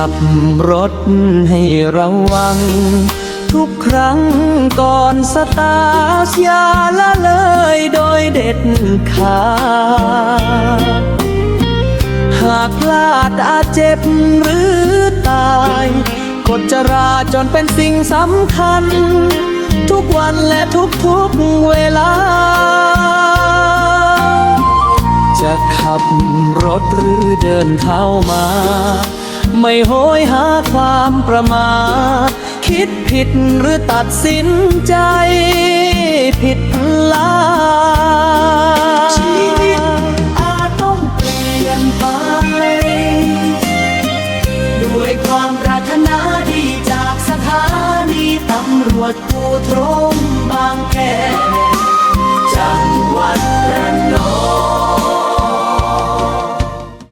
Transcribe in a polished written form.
ขับรถให้ระวังทุกครั้งก่อนสตาร์ทอย่าละเลยโดยเด็ดขาดหากพลาดอาจเจ็บหรือตายกฎจราจรเป็นสิ่งสำคัญทุกวันและทุกเวลาจะขับรถหรือเดินเข้ามาไม่โหยหาความประมาทคิดผิดหรือตัดสินใจผิดพลาดชีวิตอาจต้องเปลี่ยนไปด้วยความปรารถนาดีจากสถานีตำรวจภูธรบางแค